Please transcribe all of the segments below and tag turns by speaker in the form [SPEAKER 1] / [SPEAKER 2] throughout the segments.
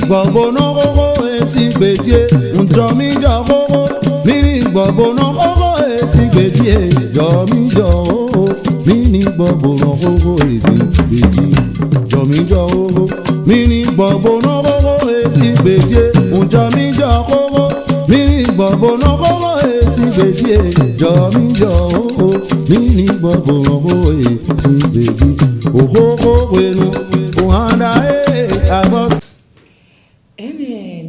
[SPEAKER 1] gbọ̀gbọ̀nà kókó èsì gbèjé ǹjọ́míjọ́ kókó mini gbọ̀gbọ̀nà kókó èsì gbèjé jọ̀míjọ́ kókó mini gbọ̀gbọ̀nà kókó èsì gbèjé jọ̀míjọ́ kókó mini gbọ̀gbọ̀nà kókó èsì gbèjé ǹjọ́míjọ́ kókó mini gbọ̀gbọ̀nà kókó èsì gbèjé jọ̀míjọ́ kókó mini gbọ̀gbọ̀nà kókó èsì gbèjé òkókó pẹ̀lú òhàndà àgọ́sí.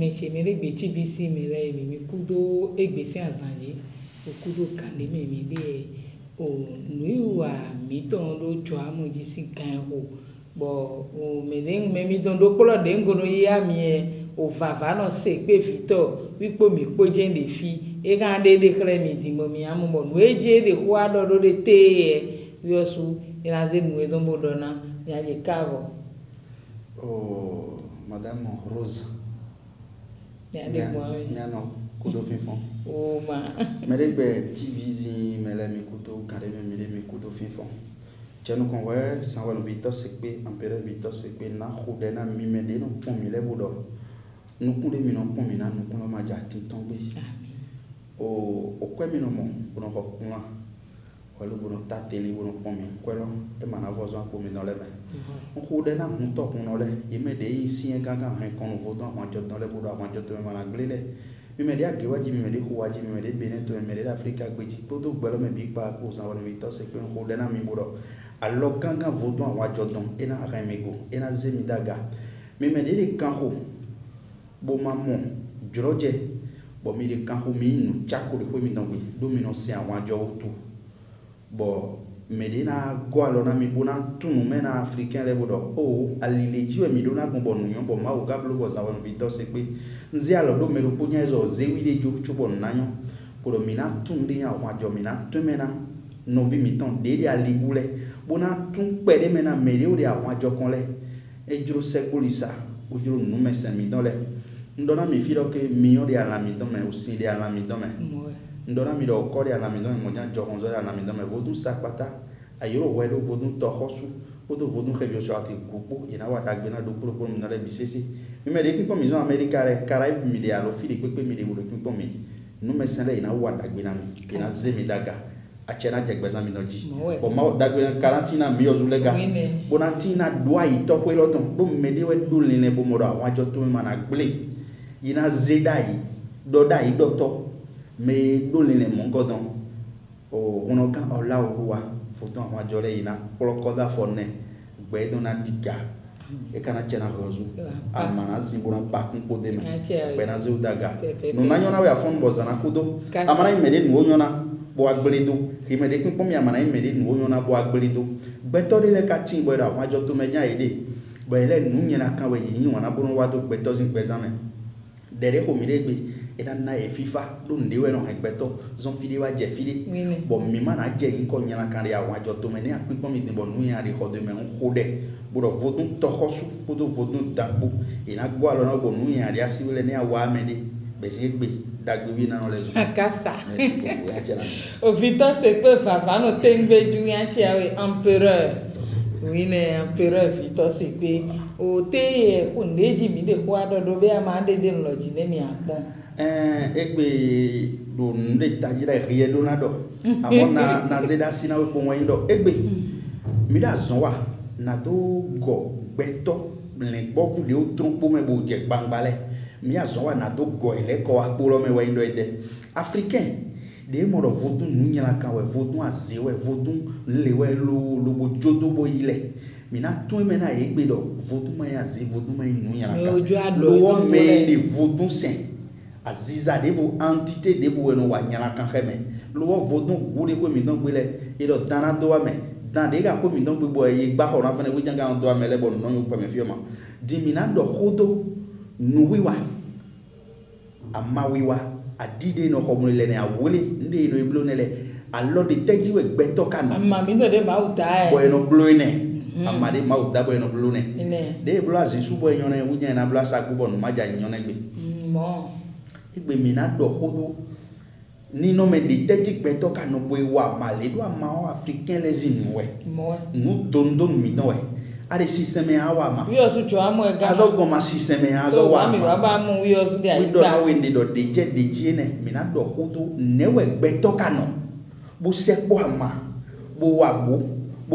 [SPEAKER 2] Mèche mere gbe TBC mere mi kudo egbesi azanji o kudo kande me mi le o nuiwa mi ton do jo amoji sinkan ho bo o me don do polo de ngono ya mi o vava no se pe vito wipo mi po je de fi e kan de kre mi di mo mi amu mo nu eje de ho ado do de te yo su ina ze nu e don bodona ya je kago
[SPEAKER 3] oh madame Rose
[SPEAKER 2] Nyano,
[SPEAKER 3] kudo fifon.
[SPEAKER 2] Oh ma.
[SPEAKER 3] Merebe TVZ mele mi kudo kare mi kudo fifon. Tienu konwe sanwa no Victor sekpe empereur Victor sekpe na xude na mi mede no pon mi le bodo. Nu kunde mi no pon mi na nu kun ma ja tin tombe. O kwe mi no mo bono ko kunwa. Walo bono ta tele bono pon mi kwelo e mana vozo ko mi no le me. On xude na hun to kun no le yeme de isi en gaga han kon vodo ma jo ton le bodo ma jo to me mana glele. Mi me dia gewaji mi me de huwaji mi me de beneto mi me de Afrika gbeji todo gbelo me bi pa ko san won Victor sekpe on xude na mi bodo. Alors ganga vodo wa jo don ena remego ena zemi daga. Mi me de kanho bo mamon jroje bo mi de kanho mi nu chako de ko mi don gbe do mi no se awon ajo to bo medina go alona mi bona tunu mena africain le bodo o alileji we mi dona gun bonu yon bo ma o gablo go za won Victor sekpe nzi alo do mero ponya zo zewi de jo chubo nanyo bodo mina tunde ya wa jo mina tumena no vi mi ton de ya ligule bona tun pede mena mere o de awon ajo kan le ejuro sekulisa ojuro nu mesen mi don le ndona mi firo ke mi o de ala mi don me o sin de ala mi don me ndona mi do ko de ala mi don me mo jan jo kon zo de ala mi don me vodun sakpata ayoro wedo vodun to khosu bodo vodun khebio so ati kupo ina wa dagbena do pro mi na le bisesi mi me de kin ko mi zo america re Caraïbe mi de alo fili pepe mi de wo kin ko mi nu mesen le ina wa dagbena mi ina zemi daga achena jegbeza mi noji o ma dagbena karantina mi ozulega bonatina doa ito ko loton do mede we do lele bo mo do awon ajo to mi mana gble ina zedai do dai do to me do lele mo godon o ono kan ola oruwa foto awon ajo le ina polokoda fone gbe do na diga e kana chena rozu amana zimbona bakun ko de me be na zudaga no nanyona we afon bozana kudo amana imede no nyona bo agbeledo imede kin pomi amana imede no nyona bo agbeledo beto de le ka tin bo ra wajo to meja ide bo ele nu nyina kan we yin wana bo no wa to beto zin examen dere ko mi de gbe ina na e fifa do ndewe no beto zon fide wa je fide bo mi mana je yin ko nyina kan ya wajo to me ne apin pomi de bo nu ya de ko de me ko de bodo vodun tokosu bodo vodun dambu ina gwa lo na bo nu ya dia siwele ne awa mede be je gbe dagbe wi na no lezu
[SPEAKER 2] akasa o Victor sekpe fafa no tengbe ju yan chi awe empereur oui ne empereur Victor sekpe o te ko neji mi de ko adodo be ama de de lo ji ne mi apon
[SPEAKER 3] egbe do nde tajira riye do na do amona na zeda sina we ko wen do egbe mi da zonwa na do go gbeto le gboku le o trompo me bo je gbangbale mi azonwa na do go ile ko aporo me we ndo ede africain de mo do vodun nu nyala kan we vodun aze we vodun le we lo bo jodo bo ile mi na tun me na egbe do vodun ma ya aze vodun ma nu nyala kan lo wo me de vodun sen aziza de vo entité de vo no wa nyala kan kheme lo wo vodun gure ko mi don gbele e do dana do wa me dan de ga ko mi don gbogbo e gba ho ran fene we janga on do amele bo no yo pe me fi o ma di mi na do khodo nu wiwa ama wiwa adide no ko mo le ne awole nde no iblo ne le allo de teji we gbeto kan
[SPEAKER 2] amma mi no de mauta
[SPEAKER 3] bo no blo ne amma de mauta bo no blo ne de blo azi su bo nyone wu nya na bla sa ku bo no maja nyone gbe
[SPEAKER 2] mo
[SPEAKER 3] igbe mi na do khodo ni no me de teji gbeto kan no bo wa male do ama africain les inwe
[SPEAKER 2] mo
[SPEAKER 3] nu dondo mi no we a de système ya wa ma
[SPEAKER 2] wi osu cho amo e ga
[SPEAKER 3] azo go ma système ya zo wa
[SPEAKER 2] mi wa ba mu wi osu de
[SPEAKER 3] wi
[SPEAKER 2] ai
[SPEAKER 3] do na
[SPEAKER 2] gba
[SPEAKER 3] we ndi do deje ne mi na do hutu ne we gbe to kanu bu se po ama bu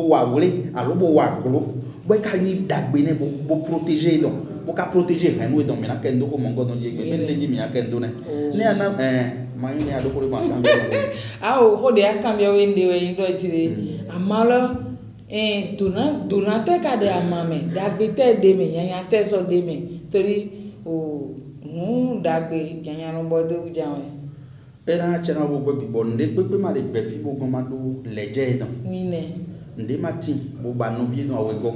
[SPEAKER 3] wa wole alo bu wa glo bo ka ni dagbe ne bo protéger donc bo ka protéger ren we donc mi na kendo ko mongo don je gbe mi de ji mi ya kendo ne ne ana ma ni ado ko ma kan
[SPEAKER 2] o ho de akambia we ndi we ndo chire amalo donate ka de amame dagbe te de me yanya te so de me tori o nu dagbe yanya no bodo ujawe
[SPEAKER 3] era chena bo gbe bo nde pepe ma le gbe fi bo go ma do leje don
[SPEAKER 2] oui ne
[SPEAKER 3] nde mati bo ba no bi no awe go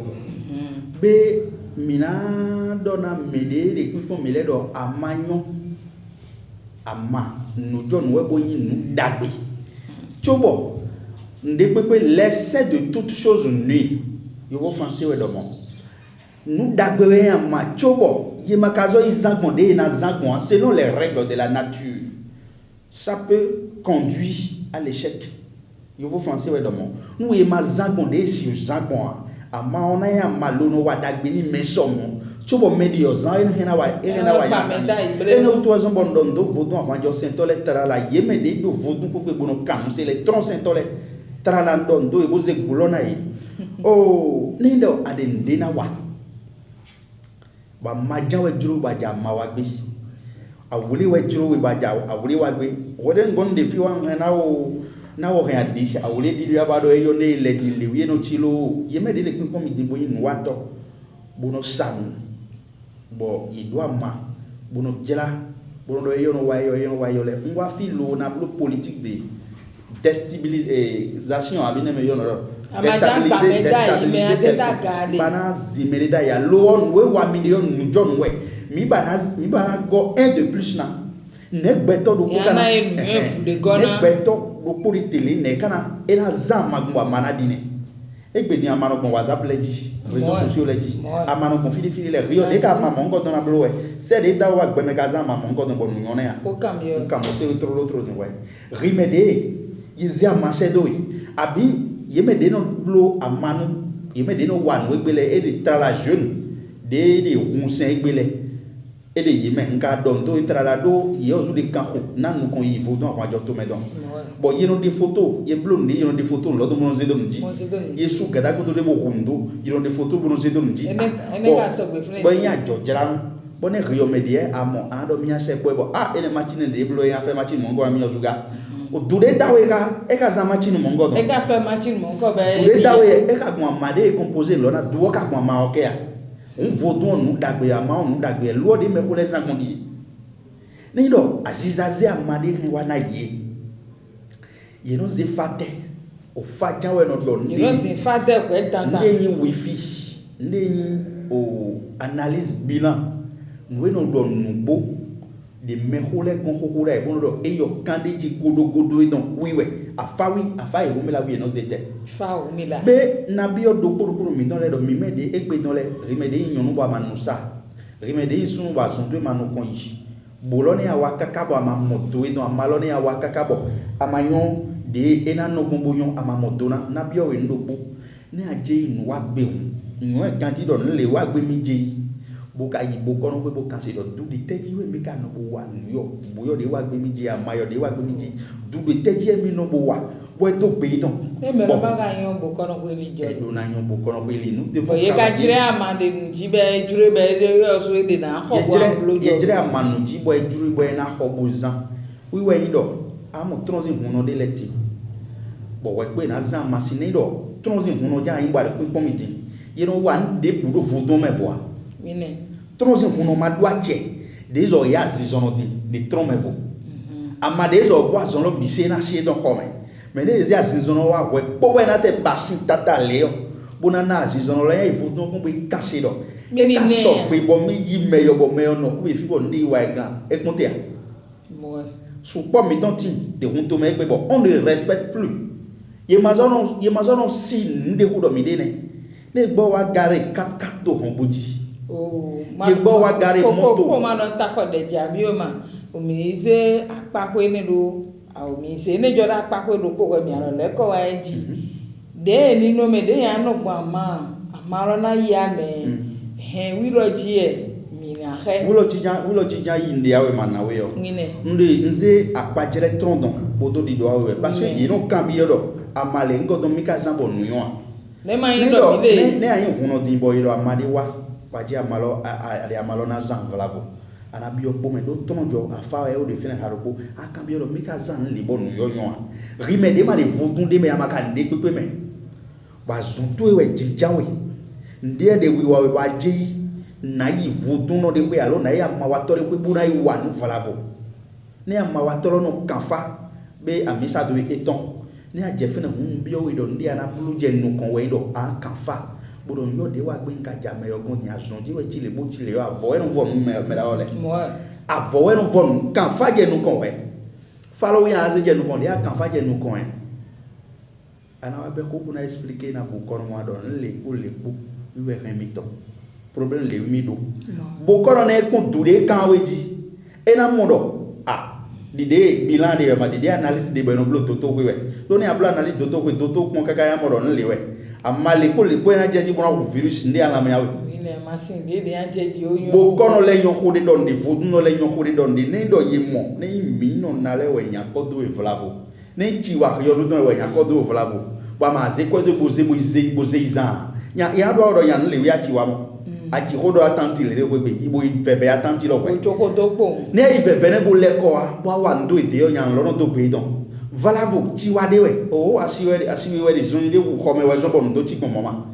[SPEAKER 3] be mina dona mede le kuko mele do amanyo ama no jon we bo yin nu dagbe chobo nde pepe l'essai de toutes choses nuit yo go français we do mo nu dagbe we ama chobo ye makazo izangonde na zangon selon les règles de la nature ça peut conduire à l'échec. Yo vo français we do mo nu ye ma zangonde si zangon ama ona ya malono wa dagbe ni mesomo chobo medi yo zan ena wa ena uto zo bondondo vodun avant jo sentole trala yemede do vodun ko pe bono kan c'est les troncs sentole trala dondo e boze gulona yi oh nindo adende na wa ba majawe juru ba jama wa gbe awuli we juru we ba ja awuli wa gbe woden gonde fi wa na wo han dishi awuli di ya ba do e yo ne le di le wi no chilo yemede le pin ko mi dimbo yin wato bono sam bo idwa ma bono jela bono do yo no wa yo le ngwa fi lo na blo politique de déstabilisation abine me yo no déstabiliser bana zimerida ya lo on we 1 million nu jon we mi bana go 1 de plus na ne beto do ko kana ne beto do ko ri tele ne kana ena zama gwa manadine egbedi amano bon WhatsApp leji réseaux sociaux leji amano bon fili le rio de ka maman ngo don na blowe c'est de da wa gbe me gaza maman ngo don bon nyone ya
[SPEAKER 2] o cambio
[SPEAKER 3] comme c'est l'autre ne ouais rimede yizia macedo abi yemede no blo amanu yemede no wan we gbele e de tra la jeune de hunsen gbele e de yeme nka don do tra la do ye ozu de kanko nanu kon yivo don wa jo to me don bon yeno des photos ye blo ndi yeno des photos lo do mo zedo nji yesu gada ko to de bo hundo yeno des photos bo zedo nji bon ya jo jaran bon e rio medie amo ando mi ase bo ene machine de blo ya fe machine mo ngo mi ozuga o dure dawe ka za machine mo ngo don
[SPEAKER 2] e ka fe machine mo ngo be
[SPEAKER 3] dure dawe e ka gwa made composer lo na duo ka gwa ma oke ya un vodun nu dagbe ama nu dagbe lo de me ko le zangondi ni do azizaze amade wa na ye no ze fate o faja we no do
[SPEAKER 2] ni no ze fate ko tanta
[SPEAKER 3] ni wifi ni o analyse bilan we no do nubo de mehole kon kokura e bon do e yo kande ji godo don wiwe afawi afai ro mi la wi no zete
[SPEAKER 2] fa o mi la
[SPEAKER 3] be na bi o do kuru mi don le do mi me de egbe don le rimede yonu ba manusa rimede sun ba sun to manu kon yi bolone awa kakabo ama moto e don amalone awa kakabo amanyon de ena no gbonboyon ama moto na bi o we ndopo ni aje inu wa gbe inu e kan ti do le wa gbe mi je boka yibo kono pe boka se do du de teji we mi ka no bo wa New York boyo de wa gbe mi je amayo de wa gbe mi je du de teji mi no bo wa bo to pe don
[SPEAKER 2] e me ba ga yon bo kono pe mi je
[SPEAKER 3] e do na yon bo kono pe li nu de fo
[SPEAKER 2] ye ka jire amande nji be jure be de yo so de na ho bo amlo
[SPEAKER 3] ye jire amanu ji bo e jure bo e na ho bo zan wi we yi do amo tronzi huno de leti bo we pe na zan machine do tronzi huno ja yin gba de pon mi din ye no wa de budo vodon me voa
[SPEAKER 2] mine
[SPEAKER 3] tronzi huno ma do ache de zo ya zizono de tron me vo ama de zo kwa zono bise na she don kome me ne ya zizono wa we po we na te basin tata leo bona na zizono la ya vodon ko be kase do
[SPEAKER 2] mini
[SPEAKER 3] ka so pe bo mi yi meyo no ko be fi bo ni wa gan e konte a
[SPEAKER 2] mo
[SPEAKER 3] sous pas mettons de hunto me bon on ne respecte plus ye mazono si nde hudo midene ne gbo wa gare 4 do honboji
[SPEAKER 2] oh
[SPEAKER 3] ye gbo wa gare moto
[SPEAKER 2] ko ma don ta fo de jami o ma o mi ze apako ni do a o mi se ne joda apako do ko mi aro le ko wa eji de ni no me de ya no gba ma marona ya me he wiro jie mina he
[SPEAKER 3] wulo jija yinde awe manawe yo
[SPEAKER 2] ngine
[SPEAKER 3] nde nze akpajere trondon bodo di do awe parce que yino kambi yo amale ngodo mika zambo nuyo
[SPEAKER 2] ne ma yindo bile
[SPEAKER 3] ne ayin huno di boy yo amade wa paji amalo ale amalo na zan vlavo ana biyo pome do tonjo afa e o de fina haruko akambi yo mika zan libo nuyo yo rime de ma de vodun de me amaka de pepe me ba zunto we jijawe ndie de wiwa we baji na yi vodun no de we alo na ya mawatore pe buna yi wanu vlavo ne amawatoro no kanfa be amisa do eton ne ajefena hun bi o we do ndi ana bulu je nu kon we do an kanfa bodo yo de wa gbe nka jame ogun ni azun ji we chile mo chile yo avo e no vo me da ole avo e no vo kanfa je nu kon we falo ya ze je nu kon ya kanfa je nu kon ana wa be ko kuna expliquer na bu kon mo do le ku we remito problème le mi do bo kon na e kun dure kan we ji e na mo do dide bilan de ma dide analyse de beno blo toto we do ni abla analyse toto we toto kon kaka ya mo do le we amale ko le ko na jeji bona virus ndi ala ma yawe
[SPEAKER 2] ile machine de ya jeji oyo
[SPEAKER 3] bo kono le nyon ko de don de fodu no le nyon ko de don de ne do yemo ne mi no na le we nya ko do e vlavo ne ji wa yo do we nya ko do vlavo ba ma ze ko do boze izan ya do ya le we achi wa mo achi ko do atanti le we be ibo ifebe atanti lo we
[SPEAKER 2] ojoko to po
[SPEAKER 3] ne ifebe ne bo le ko wa ndo ide yo nya lo no do be don valavo ti wa de we o asiwe de zon de wu khome we zo bon do ti pon mama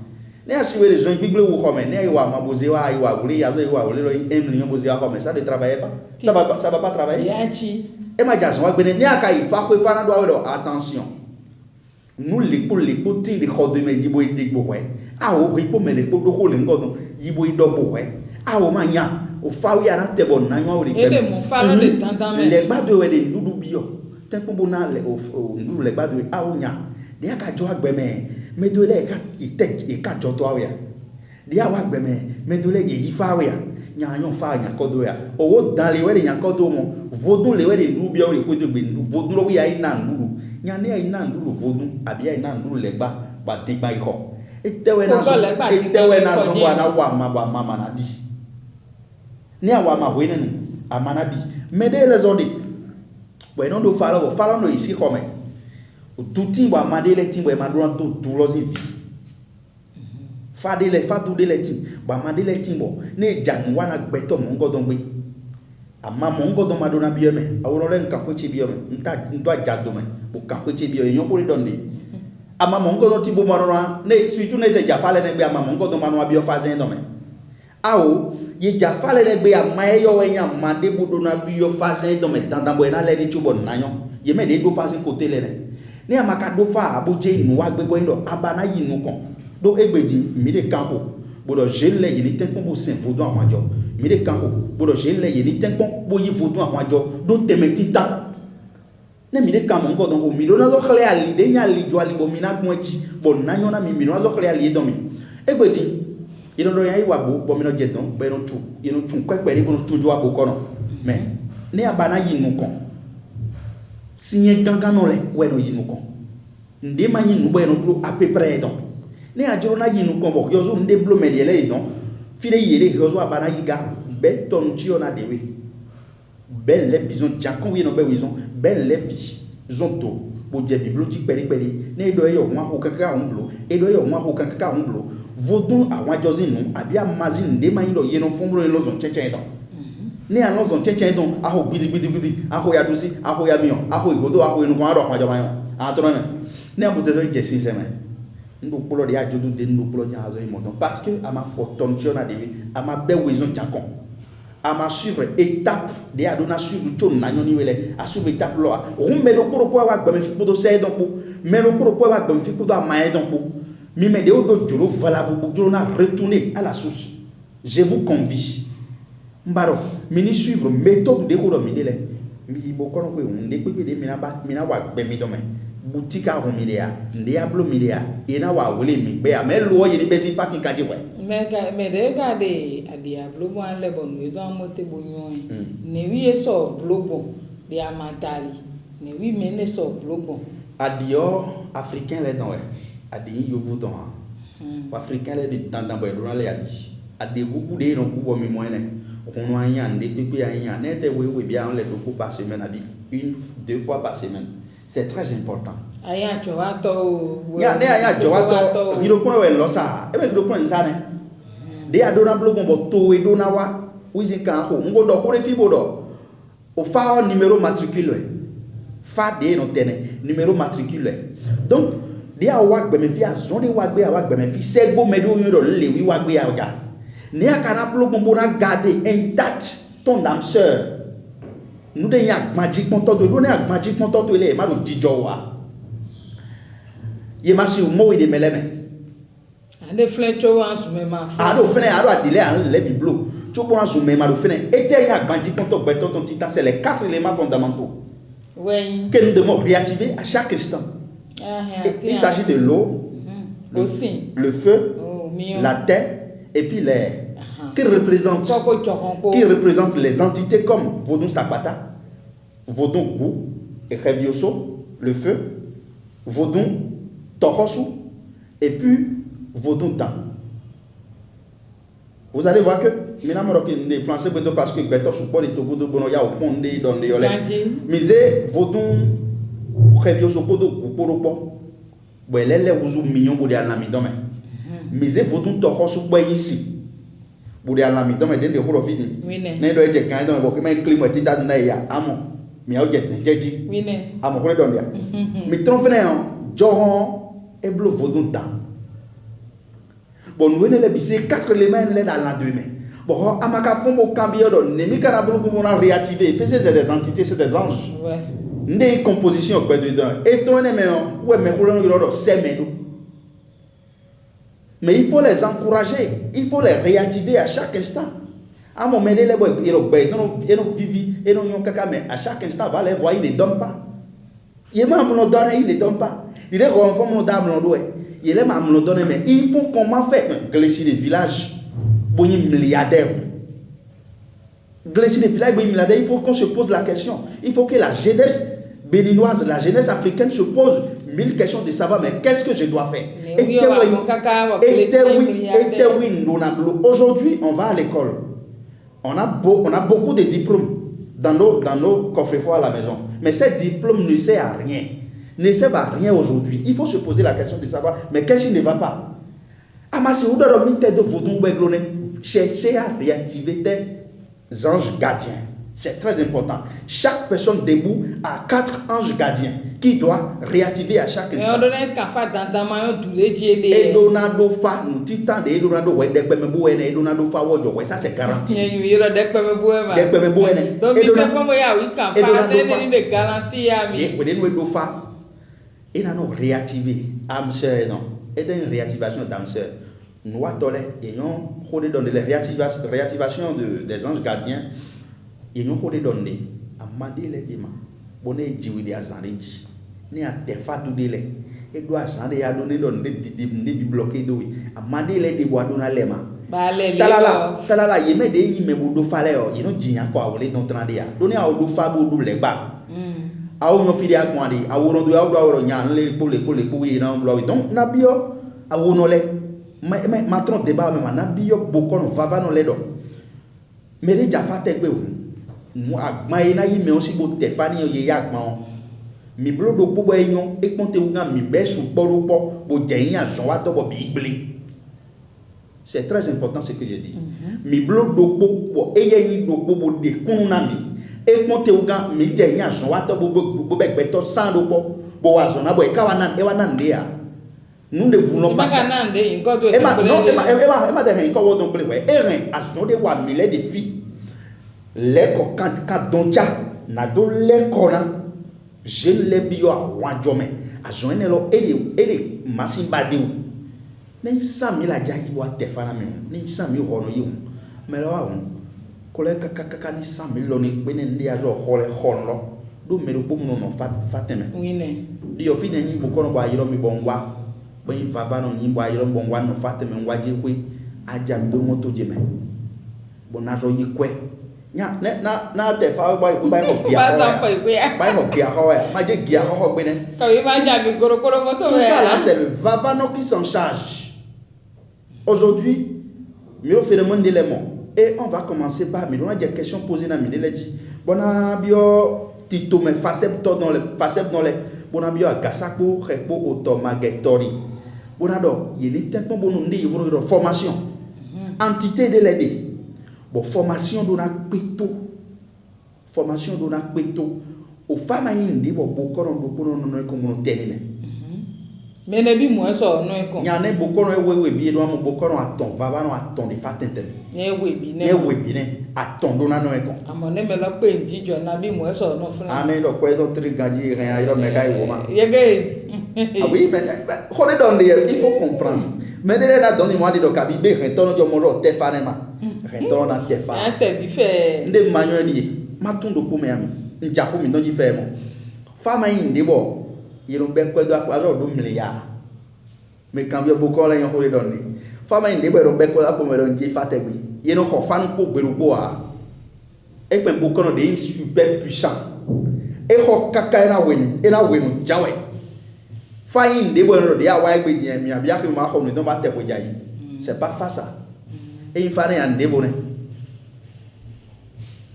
[SPEAKER 3] ne asiwe de zon gbigble wu khome ne wa ma boze wa iwa wuri ya zo iwa wuri lo 1 million boze wa khome ça de travailler pas ça va pas travailler
[SPEAKER 2] ya chi
[SPEAKER 3] e ma jason wa gbe ne aka ifa ko ifa na do wa attention nous les pour ti de khode me yibo idigbo we a o ipo me le do ko le ngodo yibo idobo we a o ma nya o fa wi ara te bon na nwa o le
[SPEAKER 2] e de mo fa lo de tantan me
[SPEAKER 3] le gbado we de dudu bio tempo na le nduru le gbadu awunya de aka jo agbeme medole ka ite e ka jo to awya de awa agbeme medole yi fa awya nya yon fa nya kodo ya owo dan le we nya kodo mo vodun le we de ndu bi o le ko de gbe ndu vodun lo wi ai na nduru nya ne ai na nduru vodun abi ai na nduru le gba ba de gba iko etewe na so na wa mama na di ni awa ma we nenu amana di medele zo de bueno do falo no isi come o tuti wa madele tin we madron to tulozi vi fa tu de le tin ba madele tin bo ne jan wana gbeto mo ngodon gbe ama mo ngodon madona biome aworo le nkan ko chi biome nta ndo ajado me bo kan ko chi biome yon ko ri donde ama mo ngodon ti bo marora ne suitu ne de jafale ne gbe ama mo ngodon manwa bio fa zen do me awo ye jafale ne gbe ama eyo enya mande bodo na bio fazen do me dandan bo na le ni chubo na yon ye me de do fazen kote le ne amaka do fa aboje inu wa gbe bo ndo abana yinu kon do egbeji mi de kanko bodo jelle ye ni tenpon bo sin vodun awon ajo mi de kanko bodo jelle ye ni tenpon bo yi vodun awon ajo do temeti ta ne mi de kamo ngodon bo mi do na zo khle ali de nya li jo ali bo mi na kun eji bo na yon na mi no zo khle ali do mi egbeji irondo ya iwa bo mi no je don be no tu ino tun kwekpe ri bo tu jo abo kono me ne abana yinu kon sinye gangan no le we no yinu kon nde ma yinu bo no blo à peu près don ne ajoro na yinu kon bo yozo nde blo me le don file yere yozo abana yiga be ton ti ona dewe ben le bison jakon wi no be wizon ben le bi zonto bo je biblo ti peri ne do yo wa ho kaka on blo e do yo wa ho kaka on blo vodun àwọn jozinu abi amazin de ma ndo yeno fomro lozon chechen don ni anozon chechen don aho gidi aho ya dusi aho ya mion aho igodo aho inu kan ro pa joma yon atoro me ni abute so je sin seme ndo polo de ajodu de ndo polo jan azo imo don parce que ama fortune na de ama be wezon jakon ama suivre étape de adona suivre ton na nyoni wele a suivre étape lo rumbe do poro kwa wa gba me fi podo se don po me do poro kwa wa gba me fi podo amae don po mi me de odo jolo valable bu jolo na retourner à la source je vous convie mbaro mini suivre méthode de ko mi de le mi bo kono ko unde ko de mina wa gbe mi do me boutique a mi de ya nde ablo mi de ya ina wa wole mi gbe ya me lo ye ni be si fucking kaji we
[SPEAKER 2] me de ga de adiablo bo an le bon we do amote bo nyon ne wi e so blobo de amantali ne wi me ne so blobo
[SPEAKER 3] adio africain le don we adi yovu don Africain les de temps dans les a des beaucoup de non pour mi moyen on a yan des pipi yan n'était oui bien les beaucoup par semaine a dit 1-2 fois par semaine c'est très important
[SPEAKER 2] aya jowato
[SPEAKER 3] ya ne aya jowato hiro kono we losa e be hiro kono nsane de adona blogo bo to e dona wa wizi kan ho ngo do hore fi bodo o fa numéro matricule fa de no tene numéro matricule donc de a wa gbe me fi azon de wa gbe me fi segbo me do yo le wi wa gbe aja ne akana blogo bo na garder intact ton âme sœur nous de ya magic monto do ne ya magic monto to le ma do dijo wa ye ma si mo de meleme
[SPEAKER 2] ande flecho wa sume ma fa
[SPEAKER 3] ado fene ado adile an le biblo tu pour sume ma do fene était ya magic monto beto ton titan c'est les 4 éléments fondamentaux
[SPEAKER 2] oui
[SPEAKER 3] que nous devons réactiver à chaque instant. Il s'agit de l'eau, le feu, la terre et puis l'air. Qui représente les entités comme Vodun Sapata, Vodun Gou et Revioso, le feu, Vodun Torosu et puis Vodun Tan. Vous allez voir que maintenant les Français parce que Beto Soupo de Togo de Bonoya au pont de dans les Yolets. Mais Vodun Revioso Podo Guporopo. Ouais, les vous millions pour les Alamidome. Mais Vodun Torosu ici. Pour les Alamidome, des Horofini. N'est pas que quand on va climat titan naya, amon. Mais au jet, Jeji. Amon, mais trompez Joron et Bleu Vodun Tan. Bon, nous venons de 4 éléments dans l'endemain. Bon, amaka pombo cambio don nemi kana bulu pour réactiver. Parce que c'est des entités, c'est des anges. Ouais. Des compositions quoi dedans. Et toi mais ouais mais pour le c'est mais il faut les encourager, il faut les réactiver à chaque instant. À un moment donné les boy ils ont vivi et non kaka mais à chaque instant va les voir, il ne donne pas. Il m'a me donner, il ne donne pas. Il est conforme au dame l'endroit. Il est me donner mais il faut comment faire glisser les villages pour les milliardaires. Glisser les villages pour les milliardaires, il faut qu'on se pose la question. Il faut que la jeunesse béninoise, la jeunesse africaine se pose 1000 questions de savoir mais qu'est-ce que je dois faire. Aujourd'hui, on va à l'école. On a beaucoup de diplômes dans nos coffres-forts à la maison. Mais ces diplômes ne servent à rien. Ne servent à rien aujourd'hui. Il faut se poser la question de savoir mais qu'est-ce qui ne va pas. Cherchez à réactiver des anges gardiens. C'est très important. Chaque personne debout a 4 anges gardiens qui doivent réactiver à chaque instant. Ça c'est garanti. Et nous réactiver âme sœur non. Et une réactivation d'âme sœur. Nous avons donné la réactivation des anges gardiens. Ils ont donné à Mandé les démons. Bonnet Jiwidi à Zanji. Né à Tefa tout délai. Et doit Zandé à donner des bloqués d'eau. À Mandé les débois dans l'ema. Talala, il met des immeubles de faleur. Il n'ont dit encore les non trandia. Donner à Odufa Boudou les bas. À on fili à Kwandi. À Ourondo à Ouroyan, les poules, et non, donc Nabio à Ounole. Ma trompe débat, mais Nabio beaucoup va dans les dos. Mais les Jaffa Tekbe. Moi agmaina yi me aussi bo tefani ye yagma mi blodo pobo enyon e konte unga mi besu poropo bo jeyin azon wa to bo bigble. C'est très important ce que je dis. Mi blodo pobo eyeyin do pobo de kununa mi e konte unga mi jeyin azon wa to bo begbeto san do bo azona bo e kawana e wana ndia. Nous ne voulons pas ça. Emma de rien ko wo don ple we e ren azon de wa mille de filles. L'école quand doncha na do l'école je le bio a wanjome a joindre lo ele masimba de ni 100 000 aja ki wa tefana mi ni 100 000 hono yi mais lo wa ko le kaka ni 100 000 lo ni pe ni ndi ajo hole honlo do mero bo mo no fateme oui ne di yo fi de ni bo kono ba yiro mi bonwa bo yin vava no ni bo yiro bonwa no fateme ngwaje kwe aja ndo moto jeme bo na ro yi kwe na te fa ba ko gia ho ma je gia ho be ne ça là c'est le vavano qui s'en charge Aujourd'hui, le phénomène de l'élément. Et on va commencer par, mais on a des questions posées dans le dit. Bon, bio, tito, mais facette dans les, bon, bio, gasapo, repo, automagetori. Bon, alors, il y a des temps pour nous dire, formation. Entité de l'aider. Bon, formation de la péto. Formation de la péto. Aux femmes, il y a beaucoup de communautés.
[SPEAKER 2] Mais ne bi moi so no e kon.
[SPEAKER 3] Nya ne bokoro ewe bi do am bokoro aton vava no aton de fatenten.
[SPEAKER 2] Ne we bi ne.
[SPEAKER 3] Ne we bi ne aton do na no e kon.
[SPEAKER 2] Amo ne me la pe nji jo na bi moi so no funa.
[SPEAKER 3] Ane do ko do tri gaji rien iro me kai wo ma.
[SPEAKER 2] Yege.
[SPEAKER 3] Ah oui mais on est dans il faut comprendre. Mais de là donne moi do kabi be retorno jo moro te fa ne ma. Retorno na te fa.
[SPEAKER 2] Ante bi fe.
[SPEAKER 3] Nde manyo ni ma tun do ko me ami. Nja ko mi no ji fe mo. Fama yin de bo. Ils ont bien quoi d'argent de milliards. Mais quand il y a beaucoup de gens qui ont donné, femme a une débat de quoi pour me donner faté oui. Ils ont fait pour beruboa. Et même beaucoup de gens super puissants. Et ho kaka na wen jawe. Fa une débat de dia wa gbe bien mi abia que ma ko no ba te ko jayi. C'est pas face ça. Et il fallait un débat.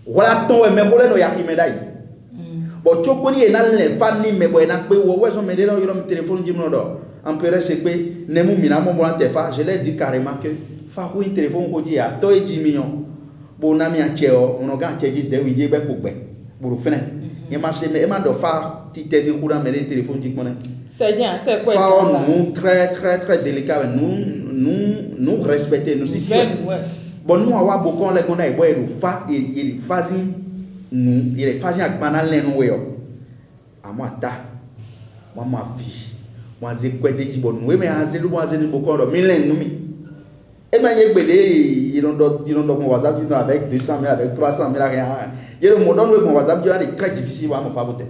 [SPEAKER 3] Voilà ton mais volé no yaki medai. Bon chokoni e na le fani me bo na pe wo weso me de no yoro mi téléphone jimno do empere se pe ne mu mina mo bon te fa je l'ai dit carrément que fa ko téléphone ko ji a to e ji million bo na mi a che o no ga che ji de wi je be ko gbe bo fene e ma se me e ma do fa ti te di kura me le téléphone ji kone
[SPEAKER 2] c'est bien c'est quoi
[SPEAKER 3] fa nous très délicat nous respecter nous si bon nous avoir beaucoup les qu'on a e fa il fazi nous il est facile à banal nous yo à moi ta moi ma vie moi j'ai quoi de bon nous mais azel moi j'ai beaucoup de millions nous et ben y gbede ils ont mon WhatsApp dit avec 200 000 avec 300 000 rien il me donne mon WhatsApp dit est très difficile à me faire voter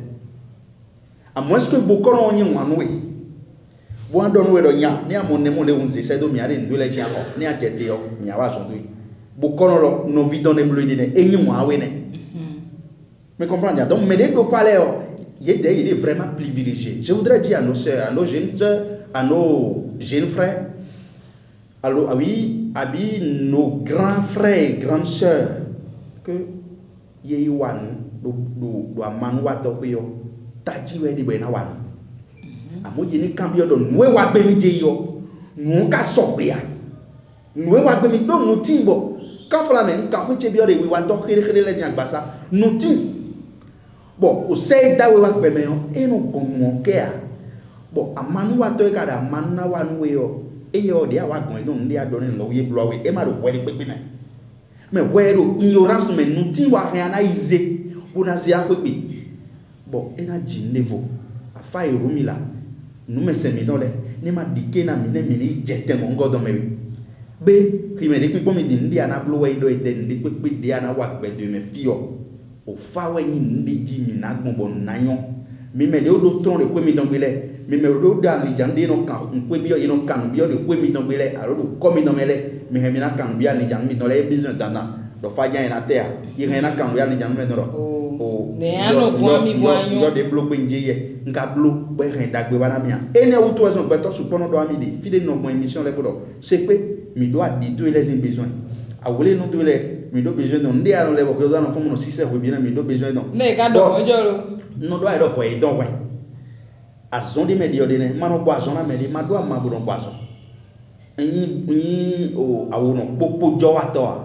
[SPEAKER 3] à moins que beaucoup on y moi nous bon donne we do nya ni amon ne mo le 11 c'est do mi ale ndo le jian ni a jete yo mi awa so tu beaucoup no vie donne bleu ni e yin moi we ne. Mais comprenez, donc, mais les deux valeurs, il est vraiment privilégié. Je voudrais dire à nos sœurs, à nos jeunes sœurs, à nos jeunes frères, à nos grands frères et grandes sœurs, que il y a un manouato yo, tajiwe di bena wan. Amo yeni cambio do noue wa benije yo, nous ka sobia. Noue wa benije do nous timbo. Quand flamen, quand tu bien de wa to khire khire le nyang basa, nous tim. Bon, o sei da we wa peme yo, e no gomo ke a. Bon, amanu wa to ka da manna wa nu we yo. E yo dia wa gon don dia don no ye blo we e ma do we pe na. Mais we do ignorance me nu ti wa han na ize. Bona si a pe. Bon, e na jinevo. A fa e rumila. Nu me se mi don le. Ni ma dike na mi ne mi ni jete mo ngodo me. Be, ki me de pe mi din dia na blo we do e den de pe dia na wa pe de me fio. O fa we ni ndi ji mi na gbon na yon mi me de o do ton de kwe mi don gbele mi me do da li jande no kan nkwe bi o ino kan bi o de kwe mi don gbele aro do ko mi don mele mi he mi na kan bi ali jan mi don le business dana do fa jan na te a yi he na kan bi ali jan me no o
[SPEAKER 2] ne ano kwa mi bwa yon
[SPEAKER 3] yo de blo gbe nje ye nka blo be he da gbe bana mi a ene o to so gbe to su pono do ami de fide no mo émission le bodo c'est que mi doit di do les besoins a wole no do le mi do besoin don ndi alo le bo ko no fomo no 6 heures bien mi do besoin don
[SPEAKER 2] ne ka do ojoro
[SPEAKER 3] no do ai do ko e don we azon de medio de ne mano bo azon na me ma do ma bo don bo azon yin o awo no popo jo wa to a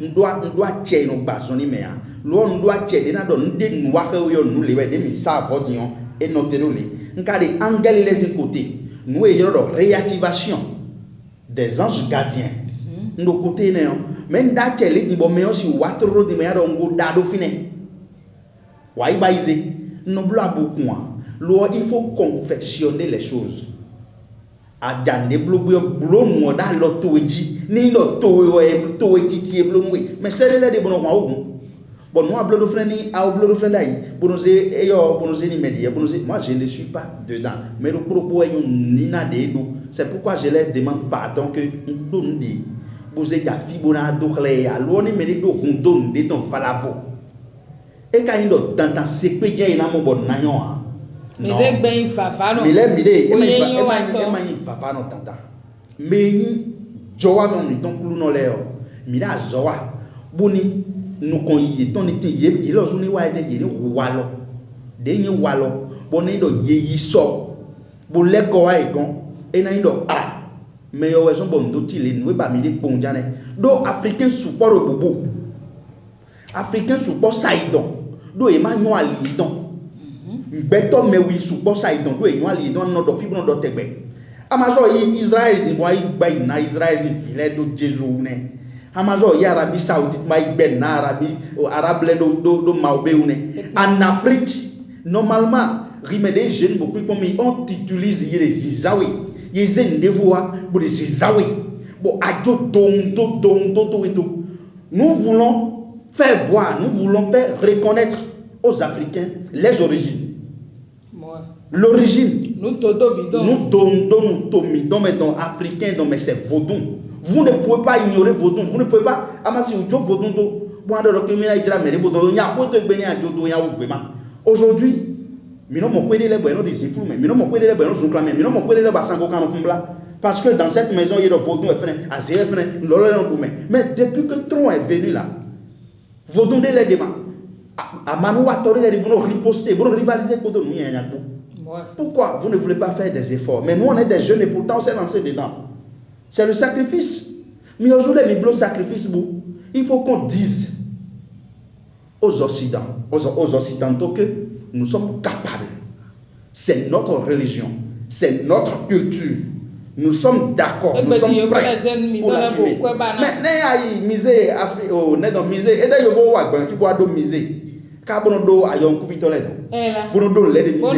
[SPEAKER 3] ndo a che no ba azon ni me a lo ndo a che de na do nde nu wa he yo nu le we de mi sa vodion et no te le nka de angel les côtés nous e yo do réactivation des anges gardiens ndo côté ne mais nda che le di bo me o si wa tro di me ya do ngo da do fine wa iba ize no bla beaucoup lo il faut confectionner les choses adande blo no da lo to eji ni lo to etiti e blo nwe mais c'est le de bono wa ogun bon moi blo do frère ni a blo do frère dai bono ze ni media bono ze moi je ne suis pas dedans mais le propos est ni na de do c'est pourquoi je leur demande pardon que nous dit vous êtes à fibona do clé a lo ni me do kun de ton falavo e ka ndo tantan sekpe je ina mo bon na yon a
[SPEAKER 2] me de gbe fafa no
[SPEAKER 3] me le mi de e ma fafa no tata me ni jowa non mi ton kulu no le o mi da zowa boni nu kon yi ton ni tin yi lo suni wa de yi ni wa lo de yin wa lo boni do ye yi so bo le ko wa igon e na ndo me yo we so bon do ti le nu ba mi de pon jane do africain support bobo africain support saidon do e ma nyo ali don beto me wi support saidon do e nyo ali don no do fi no do tegbe amazo yi Israel di boy gba na Israel di file do Jesu ne amazo yi Arabie Saoudite ma gbe na Arab le do maube une en Afrique normalement rimede jeune beaucoup comme on utilise les Zizawi les Ndevoa pour les Zizawi bon ajo don nous voulons faire voir, nous voulons faire reconnaître aux Africains les origines. L'origine. Nous tomidons, mais dans africain, mais c'est vaudou. Vous ne pouvez pas ignorer vaudou. Vous ne pouvez pas. Aujourd'hui, parce que dans cette maison, il y a le vaudou, mais depuis que Tron est venu là, vaudou de les débats. À Manoua Toré, les gens riposter, vous rivaliser contre nous. Pourquoi vous ne voulez pas faire des efforts? Mais nous, on est des jeunes et pourtant on s'est lancé dedans. C'est le sacrifice. Mais aujourd'hui, le sacrifice, il faut qu'on dise aux Occidentaux que nous sommes capables. C'est notre religion, c'est notre culture. Nous sommes d'accord, nous sommes prêts pour l'assumer. Mais misé misé et d'ailleurs vous voir ben faut do misé ka bono do ayon ku vitole bono do le de misé bono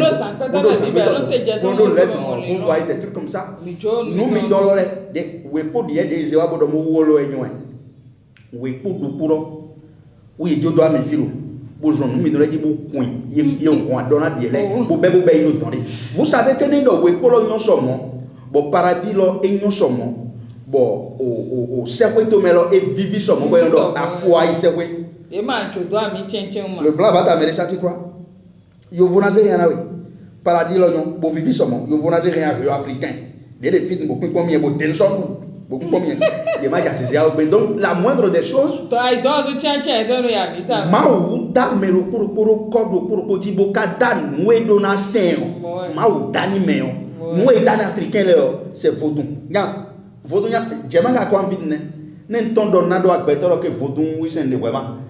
[SPEAKER 3] on voit des trucs comme ça nous mi dolore de we po de ze wa bodo mo wolo enyo we po do puro we jodo ami filo bojon nous mi dolore di bo kun ye on adona de le bo be yo tonri. Vous savez que ni do we po lo yon somo bo paradis lo enyo somo bo o sekwe to melo e vivi somo bo ndo akwa isekwe
[SPEAKER 2] e ma chodo ami chenchen ma
[SPEAKER 3] le blanc va t'amener ça tu crois yo vous n'avez rien à oui paradis lo non bo vivi somo yo vous n'avez rien à africain les filles beaucoup combien bo tension beaucoup combien de ma ya c'est donc la moindre des choses
[SPEAKER 2] to I don't chenchen don't ya mi ça
[SPEAKER 3] ma ou da mero pour kodo pour jibo kada nwe do na sen ma ou dani meo nous et dans africain c'est vaudou nya vaudou nya jema ka ko envie ne ntondo nado agbetoro ke vaudou wi sen de vraiment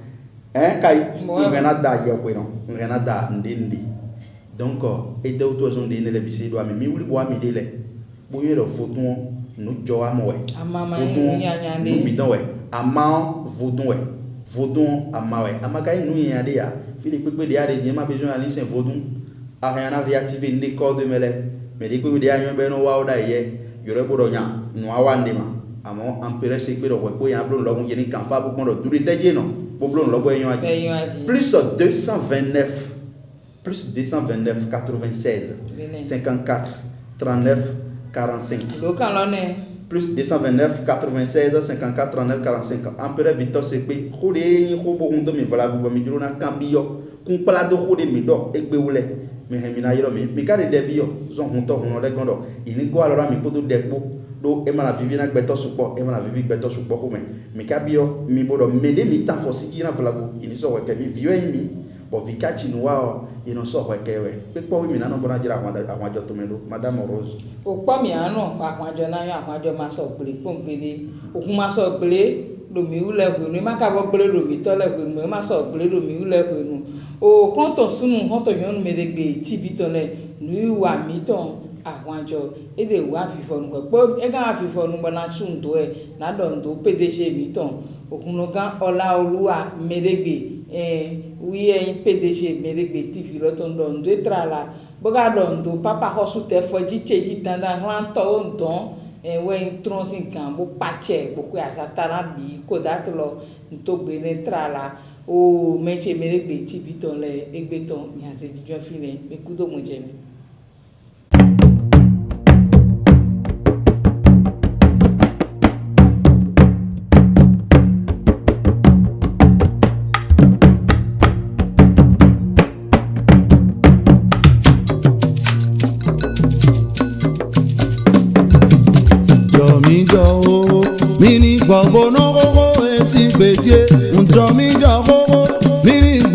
[SPEAKER 3] kai ngena da ye ko non ngena da ndindi donc et de auto zone de ne bisi do mi wuli bo mi de le bo ye le vaudou nous jo amwe
[SPEAKER 2] amama
[SPEAKER 3] nya nous mi don we ama vaudou amawe amakai nous nya de ya fili pepe de ya de ma besoin aller c'est vaudou a rien à réactiver les corps de mele mais dès que vous dites que vous avez un peu de temps, vous avez un peu de temps, vous avez un peu de temps, vous avez un peu de temps, plus 229, plus 229, 96, 54, 39, 45. Plus 229, 96, 54, 39, 45. Un peu de vitesse, c'est que vous avez un peu de temps, vous avez un mais hemina yoro mi kare de bio zon hunto hono le gondo ini go alora mi podo depo do e mala vivi na gbeto support e mala vivi gbeto support ko mi ka bio mi bodo mede mi ta fosi ina vlavo ini so weke mi vio mi bo vikachi no wa ino so weke we pe po mi na no bona jira akwajo to melo madame Rose
[SPEAKER 2] o pa mi anu akwajo na yo akwajo ma so gbe pompele okun ma so gbe lomi ule gunu ma ka bo gbe lomi to le gunu ma so gbe lomi ule gunu o konto sunu konto yon medegbe tv to le nu wa mi ton akwajo e de wa fifo nu po e ga fifo nu bona tun do e na don do pdg mi ton okun gan ola oluwa medegbe wi e pdg medegbe tv lo ton don do trala boga don do papa hosu te foji cheji tanda ran to don we tronsin kan bo pache bo ku asatara bi ko datlo to gbe ne trala o meche medegbe tv ton le egbe ton mi ase dijo fine me kudo mo je mi.
[SPEAKER 1] Jọ mi jọ o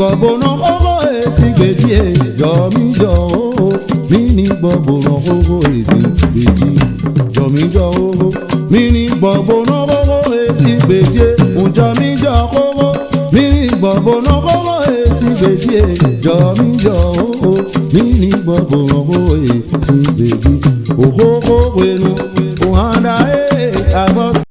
[SPEAKER 1] gbọ̀bọ̀nà kókó èsì gbèjì jọ mi jọ o mi ní gbọ̀bọ̀nà kókó èsì gbèjì jọ mi jọ o mi ní gbọ̀bọ̀nà kókó èsì gbèjì jọ mi jọ kókó mi ní gbọ̀bọ̀nà kókó èsì gbèjì jọ mi jọ o mi ní gbọ̀bọ̀nà kókó èsì gbèjì òkókó wẹnu òhàndà àbọ̀.